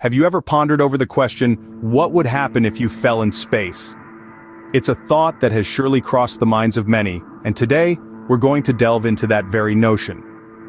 Have you ever pondered over the question, what would happen if you fell in space? It's a thought that has surely crossed the minds of many, and today, we're going to delve into that very notion.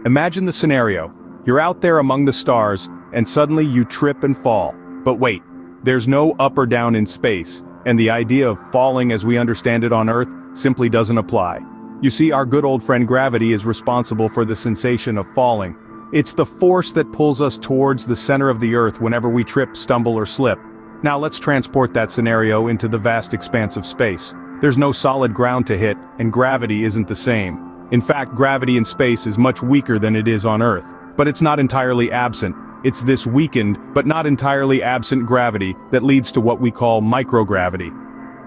Imagine the scenario. You're out there among the stars, and suddenly you trip and fall. But wait, there's no up or down in space, and the idea of falling as we understand it on Earth simply doesn't apply. You see, our good old friend gravity is responsible for the sensation of falling. It's the force that pulls us towards the center of the Earth whenever we trip, stumble, or slip. Now let's transport that scenario into the vast expanse of space. There's no solid ground to hit, and gravity isn't the same. In fact, gravity in space is much weaker than it is on Earth. But it's not entirely absent. It's this weakened, but not entirely absent gravity that leads to what we call microgravity.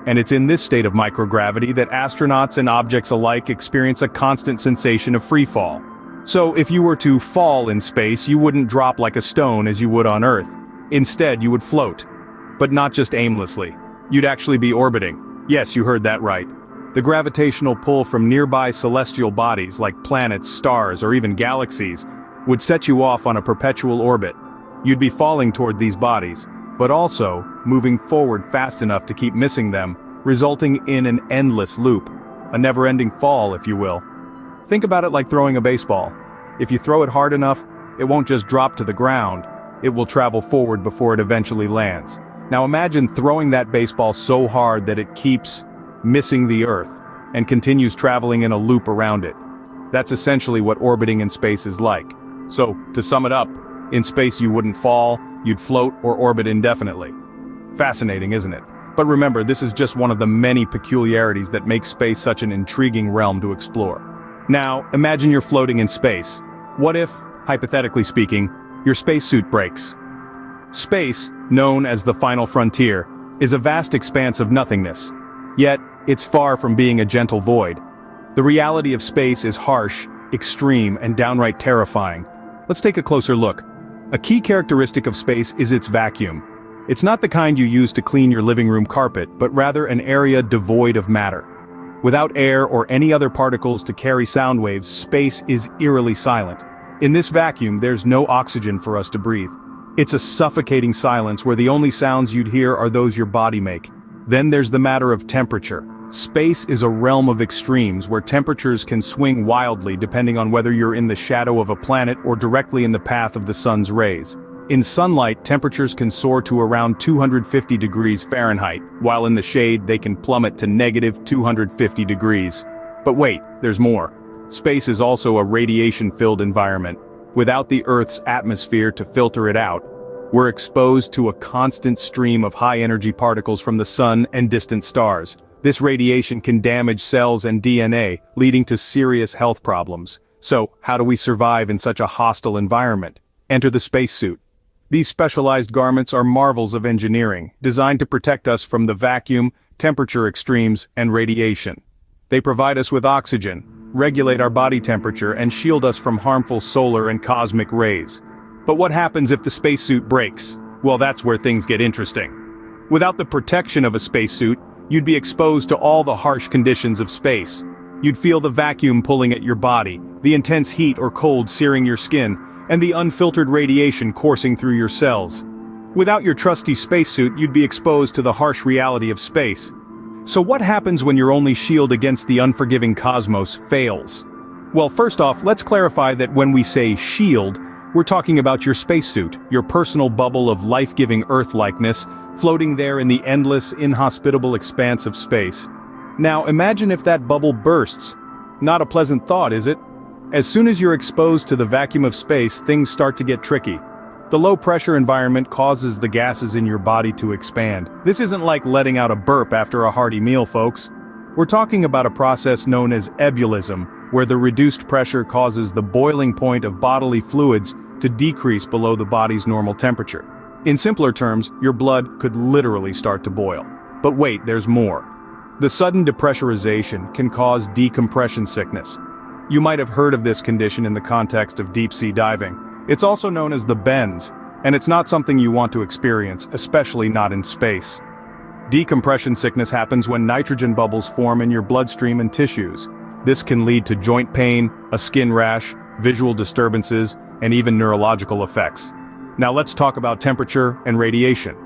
And it's in this state of microgravity that astronauts and objects alike experience a constant sensation of free fall. So if you were to fall in space, you wouldn't drop like a stone as you would on Earth. Instead, you would float. But not just aimlessly. You'd actually be orbiting. Yes, you heard that right. The gravitational pull from nearby celestial bodies like planets, stars, or even galaxies would set you off on a perpetual orbit. You'd be falling toward these bodies, but also moving forward fast enough to keep missing them, resulting in an endless loop. A never-ending fall, if you will. Think about it like throwing a baseball. If you throw it hard enough, it won't just drop to the ground, it will travel forward before it eventually lands. Now imagine throwing that baseball so hard that it keeps missing the Earth, and continues traveling in a loop around it. That's essentially what orbiting in space is like. So, to sum it up, in space you wouldn't fall, you'd float or orbit indefinitely. Fascinating, isn't it? But remember, this is just one of the many peculiarities that make space such an intriguing realm to explore. Now, imagine you're floating in space. What if, hypothetically speaking, your spacesuit breaks? Space, known as the final frontier, is a vast expanse of nothingness. Yet, it's far from being a gentle void. The reality of space is harsh, extreme, and downright terrifying. Let's take a closer look. A key characteristic of space is its vacuum. It's not the kind you use to clean your living room carpet, but rather an area devoid of matter. Without air or any other particles to carry sound waves, space is eerily silent. In this vacuum, there's no oxygen for us to breathe. It's a suffocating silence where the only sounds you'd hear are those your body make. Then there's the matter of temperature. Space is a realm of extremes where temperatures can swing wildly depending on whether you're in the shadow of a planet or directly in the path of the sun's rays. In sunlight, temperatures can soar to around 250 degrees Fahrenheit, while in the shade they can plummet to negative 250 degrees. But wait, there's more. Space is also a radiation-filled environment. Without the Earth's atmosphere to filter it out, we're exposed to a constant stream of high-energy particles from the sun and distant stars. This radiation can damage cells and DNA, leading to serious health problems. So, how do we survive in such a hostile environment? Enter the spacesuit. These specialized garments are marvels of engineering, designed to protect us from the vacuum, temperature extremes, and radiation. They provide us with oxygen, regulate our body temperature, and shield us from harmful solar and cosmic rays. But what happens if the spacesuit breaks? Well, that's where things get interesting. Without the protection of a spacesuit, you'd be exposed to all the harsh conditions of space. You'd feel the vacuum pulling at your body, the intense heat or cold searing your skin, and the unfiltered radiation coursing through your cells. Without your trusty spacesuit, you'd be exposed to the harsh reality of space. So what happens when your only shield against the unforgiving cosmos fails? Well, first off, let's clarify that when we say shield, we're talking about your spacesuit, your personal bubble of life-giving Earth-likeness, floating there in the endless, inhospitable expanse of space. Now imagine if that bubble bursts. Not a pleasant thought, is it? As soon as you're exposed to the vacuum of space, things start to get tricky. The low-pressure environment causes the gases in your body to expand. This isn't like letting out a burp after a hearty meal, folks. We're talking about a process known as ebullition, where the reduced pressure causes the boiling point of bodily fluids to decrease below the body's normal temperature. In simpler terms, your blood could literally start to boil. But wait, there's more. The sudden depressurization can cause decompression sickness. You might have heard of this condition in the context of deep-sea diving. It's also known as the bends, and it's not something you want to experience, especially not in space. Decompression sickness happens when nitrogen bubbles form in your bloodstream and tissues. This can lead to joint pain, a skin rash, visual disturbances, and even neurological effects. Now let's talk about temperature and radiation.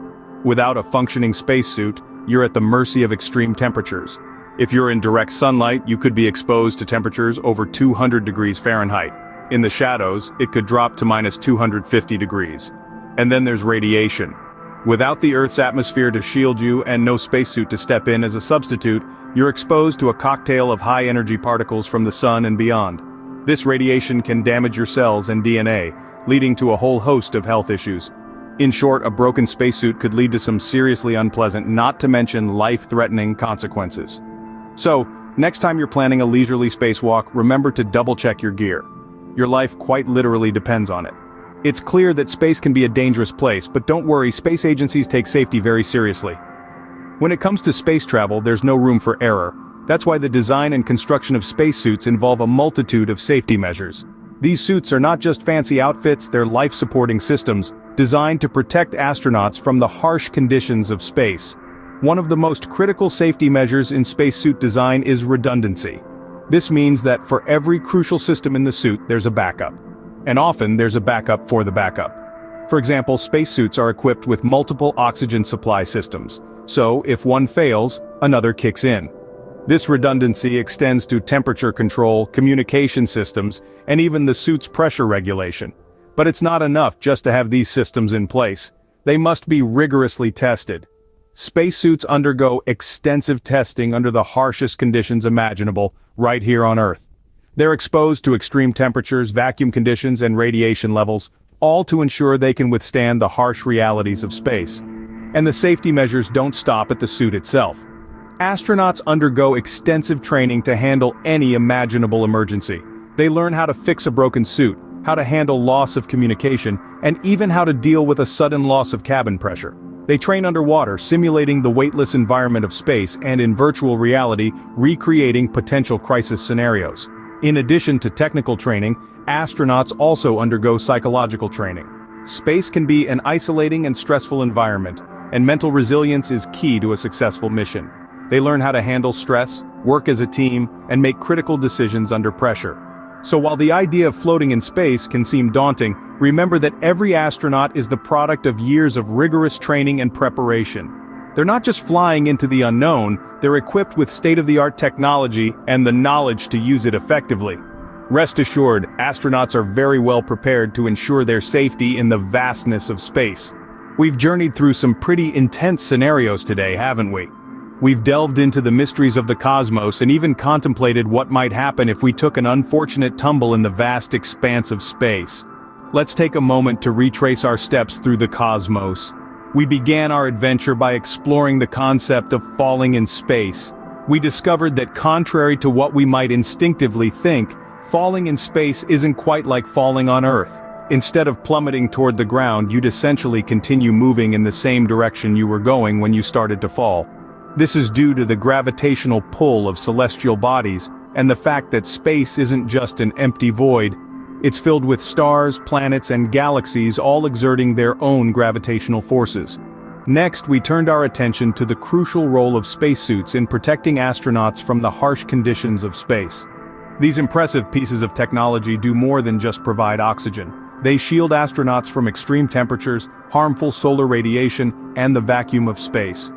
Without a functioning spacesuit, you're at the mercy of extreme temperatures. If you're in direct sunlight, you could be exposed to temperatures over 200 degrees Fahrenheit. In the shadows, it could drop to minus 250 degrees. And then there's radiation. Without the Earth's atmosphere to shield you and no spacesuit to step in as a substitute, you're exposed to a cocktail of high-energy particles from the sun and beyond. This radiation can damage your cells and DNA, leading to a whole host of health issues. In short, a broken spacesuit could lead to some seriously unpleasant, not to mention life-threatening consequences. So, next time you're planning a leisurely spacewalk, remember to double-check your gear. Your life quite literally depends on it. It's clear that space can be a dangerous place, but don't worry, space agencies take safety very seriously. When it comes to space travel, there's no room for error. That's why the design and construction of spacesuits involve a multitude of safety measures. These suits are not just fancy outfits, they're life-supporting systems, designed to protect astronauts from the harsh conditions of space. One of the most critical safety measures in spacesuit design is redundancy. This means that for every crucial system in the suit, there's a backup. And often, there's a backup for the backup. For example, spacesuits are equipped with multiple oxygen supply systems. So, if one fails, another kicks in. This redundancy extends to temperature control, communication systems, and even the suit's pressure regulation. But it's not enough just to have these systems in place. They must be rigorously tested. Spacesuits undergo extensive testing under the harshest conditions imaginable, right here on Earth. They're exposed to extreme temperatures, vacuum conditions, and radiation levels, all to ensure they can withstand the harsh realities of space. And the safety measures don't stop at the suit itself. Astronauts undergo extensive training to handle any imaginable emergency. They learn how to fix a broken suit, how to handle loss of communication, and even how to deal with a sudden loss of cabin pressure. They train underwater, simulating the weightless environment of space, and in virtual reality, recreating potential crisis scenarios. In addition to technical training, astronauts also undergo psychological training. Space can be an isolating and stressful environment, and mental resilience is key to a successful mission. They learn how to handle stress, work as a team, and make critical decisions under pressure. So while the idea of floating in space can seem daunting, remember that every astronaut is the product of years of rigorous training and preparation. They're not just flying into the unknown, they're equipped with state-of-the-art technology and the knowledge to use it effectively. Rest assured, astronauts are very well prepared to ensure their safety in the vastness of space. We've journeyed through some pretty intense scenarios today, haven't we? We've delved into the mysteries of the cosmos and even contemplated what might happen if we took an unfortunate tumble in the vast expanse of space. Let's take a moment to retrace our steps through the cosmos. We began our adventure by exploring the concept of falling in space. We discovered that contrary to what we might instinctively think, falling in space isn't quite like falling on Earth. Instead of plummeting toward the ground, you'd essentially continue moving in the same direction you were going when you started to fall. This is due to the gravitational pull of celestial bodies, and the fact that space isn't just an empty void. It's filled with stars, planets, and galaxies all exerting their own gravitational forces. Next, we turned our attention to the crucial role of spacesuits in protecting astronauts from the harsh conditions of space. These impressive pieces of technology do more than just provide oxygen. They shield astronauts from extreme temperatures, harmful solar radiation, and the vacuum of space.